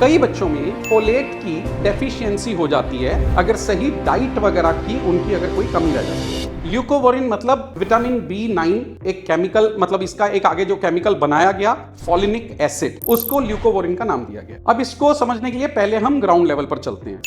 कई बच्चों में फोलेट की डेफिशिएंसी हो जाती है अगर सही डाइट वगैरह की उनकी अगर कोई कमी रह जाती है। ल्यूकोवोरिन मतलब विटामिन B9 एक केमिकल, मतलब इसका एक आगे जो केमिकल बनाया गया फोलिनिक एसिड, उसको ल्यूकोवोरिन का नाम दिया गया। अब इसको समझने के लिए पहले हम ग्राउंड लेवल पर चलते हैं।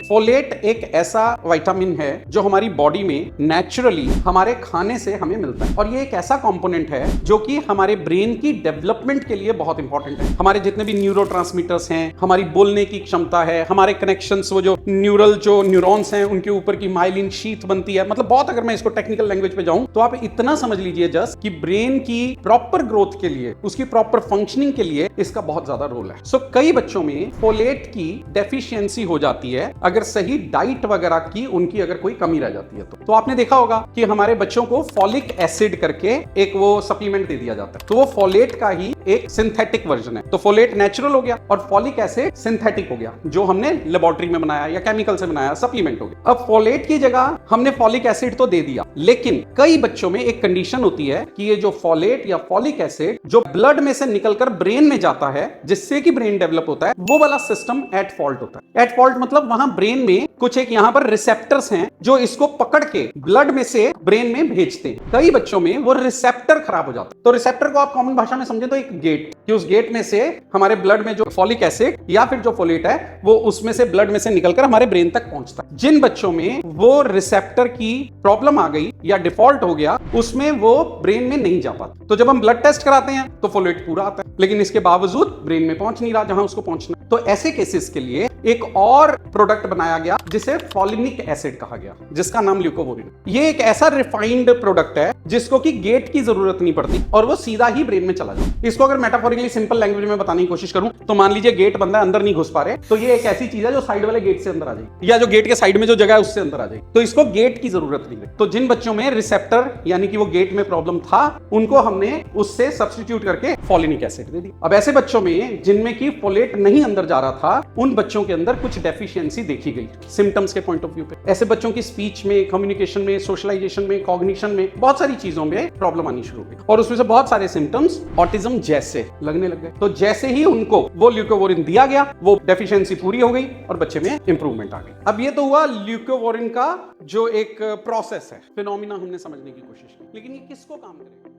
फोलेट एक ऐसा विटामिन है जो हमारी बॉडी में नेचुरली हमारे खाने से हमें मिलता है, और ये एक ऐसा कंपोनेंट है जो कि हमारे ब्रेन की डेवलपमेंट के लिए बहुत इंपॉर्टेंट है। हमारे जितने भी न्यूरोट्रांसमीटर्स हैं, हमारी बोलने की क्षमता है, हमारे कनेक्शंस, वो जो न्यूरॉन्स हैं उनके ऊपर की माइलिन शीथ बनती है, मतलब बहुत, अगर मैं इसको टेक्निकल लैंग्वेज पे जाऊं तो आप इतना समझ लीजिए जस्ट कि ब्रेन की प्रॉपर ग्रोथ के लिए, उसकी प्रॉपर फंक्शनिंग के लिए इसका बहुत ज्यादा रोल है। कई बच्चों में फोलेट की डेफिशिएंसी हो जाती है अगर सही डाइट वगैरह की उनकी अगर कोई कमी रह जाती है तो आपने देखा होगा कि हमारे बच्चों को फॉलिक एसिड करके एक वो सप्लीमेंट दे दिया जाता है, तो वो फोलेट का ही एक सिंथेटिक वर्जन है। तो फोलेट नेचुरल हो गया और फॉलिक एसिड सिंथेटिक हो गया, जो हमने लेबोरेटरी में बनाया या केमिकल से बनाया, सप्लीमेंट हो गया। अब फोलेट की जगह हमने फॉलिक एसिड तो दे दिया, लेकिन कई बच्चों में एक कंडीशन होती है कि ये जो फोलेट या फॉलिक एसिड जो ब्लड में से निकलकर ब्रेन में जाता है जिससे कि ब्रेन डेवलप होता है, वो वाला सिस्टम एट फॉल्ट होता है। एट फॉल्ट मतलब वहां ब्रेन में कुछ एक यहां पर रिसेप्टर्स हैं जो इसको पकड़ के ब्लड में से ब्रेन में भेजते हैं। कई बच्चों में वो रिसेप्टर खराब हो जाता है। तो रिसेप्टर को आप कॉमन भाषा में समझे तो एक गेट, कि उस गेट में से हमारे ब्लड में जो फॉलिक एसिड या फिर जो फोलेट है वो उसमें से ब्लड में से निकलकर हमारे ब्रेन तक पहुंचता है। जिन बच्चों में वो रिसेप्टर की प्रॉब्लम आ गई या डिफॉल्ट हो गया, उसमें वो ब्रेन में नहीं जा पाता। तो जब हम ब्लड टेस्ट कराते हैं तो फोलेट पूरा आता है, लेकिन इसके बावजूद ब्रेन में पहुंच नहीं रहा जहां उसको पहुंचना। तो ऐसे केसेस के लिए एक और प्रोडक्ट बनाया गया जिसे फोलिनिक एसिड कहा गया, जिसका नाम ल्यूकोवोरिन। ये एक ऐसा रिफाइंड प्रोडक्ट है जिसको कि गेट की जरूरत नहीं पड़ती और वो सीधा ही ब्रेन में चला जाता। इसको अगर मेटाफोरिकली सिंपल लैंग्वेज में बताने की कोशिश करूं तो मान लीजिए गेट बंद है, अंदर नहीं घुस पा रहे, तो ये एक ऐसी चीज है जो साइड वाले गेट से अंदर आ जाएगी, या जो गेट के साइड में जो जगह है उससे अंदर आ जाएगी। तो इसको गेट की जरूरत नहीं है। तो जिन बच्चों में रिसेप्टर यानी कि वो गेट में प्रॉब्लम था, उनको हमने उससे सब्स्टिट्यूट करके फोलिनिक एसिड दे दी। अब ऐसे बच्चों में जिनमें की फोलेट नहीं अंदर जा रहा था, उन बच्चों के अंदर कुछ डेफिशिएंसी देखी गई सिम्टम्स के पॉइंट ऑफ व्यू पे। ऐसे बच्चों की स्पीच में, कम्युनिकेशन में, सोशलाइजेशन में, कॉग्निशन में, बहुत सारी चीजों में प्रॉब्लम आनी शुरू हुई और उसमें से बहुत सारे सिम्टम्स ऑटिज्म जैसे लगने लग गए। तो जैसे ही उनको वो ल्यूकोवोरिन दिया गया, वो डेफिशिएंसी पूरी हो गई और बच्चे में इंप्रूवमेंट आ गई। अब ये तो हुआ ल्यूकोवोरिन का जो एक प्रोसेस है, फिनोमिना हमने समझने की कोशिश की, लेकिन ये किसको काम करेगा?